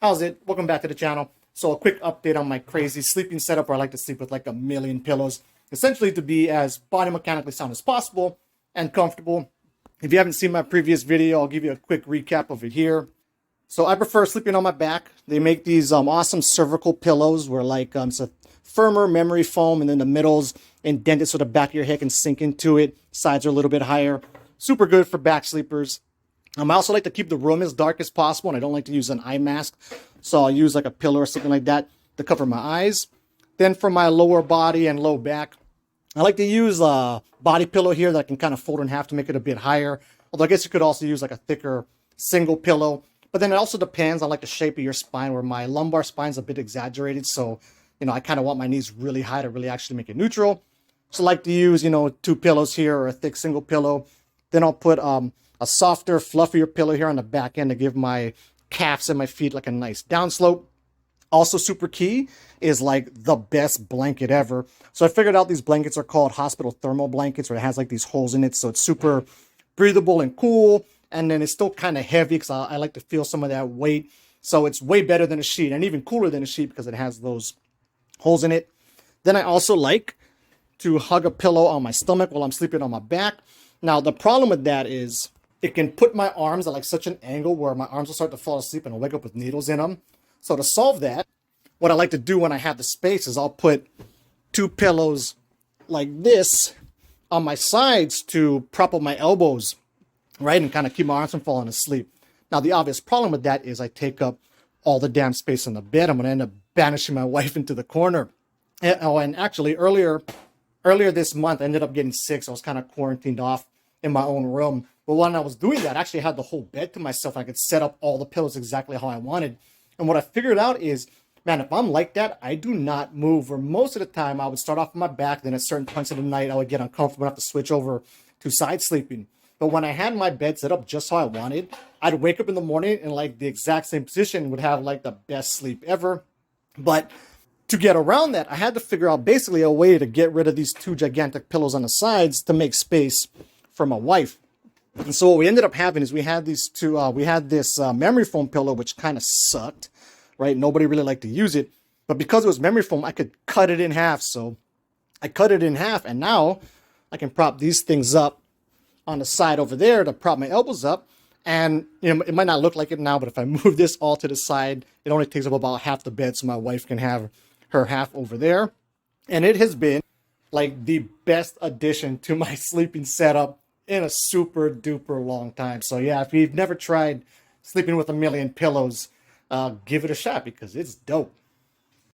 How's it? Welcome back to the channel. So a quick update on my crazy sleeping setup where I like to sleep with like a million pillows. Essentially to be as body mechanically sound as possible and comfortable. If you haven't seen my previous video, I'll give you a quick recap of it here. So I prefer sleeping on my back. They make these awesome cervical pillows where it's a firmer memory foam and then the middle's indented so the back of your head can sink into it. Sides are a little bit higher. Super good for back sleepers. I also like to keep the room as dark as possible, and I don't like to use an eye mask. So I'll use like a pillow or something like that to cover my eyes. Then for my lower body and low back, I like to use a body pillow here that I can kind of fold in half to make it a bit higher. Although I guess you could also use like a thicker single pillow. But then it also depends on like the shape of your spine, where my lumbar spine is a bit exaggerated. So, I kind of want my knees really high to really actually make it neutral. So I like to use, two pillows here or a thick single pillow. Then I'll put a softer, fluffier pillow here on the back end to give my calves and my feet like a nice downslope. Also super key is like the best blanket ever. So I figured out these blankets are called hospital thermal blankets, where it has like these holes in it. So it's super breathable and cool. And then it's still kind of heavy because I like to feel some of that weight. So it's way better than a sheet and even cooler than a sheet because it has those holes in it. Then I also like to hug a pillow on my stomach while I'm sleeping on my back. Now, the problem with that is it can put my arms at like such an angle where my arms will start to fall asleep and I'll wake up with needles in them. So to solve that, what I like to do when I have the space is I'll put two pillows like this on my sides to prop up my elbows, right? And kind of keep my arms from falling asleep. Now, the obvious problem with that is I take up all the damn space in the bed. I'm going to end up banishing my wife into the corner. And actually earlier this month, I ended up getting sick. So I was kind of quarantined off in my own room. But when I was doing that, I actually had the whole bed to myself. I could set up all the pillows exactly how I wanted. And what I figured out is, man, if I'm like that, I do not move. Or most of the time, I would start off on my back. Then at certain points of the night, I would get uncomfortable and have to switch over to side sleeping. But when I had my bed set up just how I wanted, I'd wake up in the morning in like the exact same position and would have like the best sleep ever. But to get around that, I had to figure out basically a way to get rid of these two gigantic pillows on the sides to make space for my wife. And so what we ended up having is we had this memory foam pillow, which kind of sucked, right? Nobody really liked to use it. But because it was memory foam, I could cut it in half. So I cut it in half, and now I can prop these things up on the side over there to prop my elbows up. And it might not look like it now, but if I move this all to the side, it only takes up about half the bed, so my wife can have her half over there. And it has been like the best addition to my sleeping setup in a super duper long time. So yeah, if you've never tried sleeping with a million pillows, give it a shot because it's dope.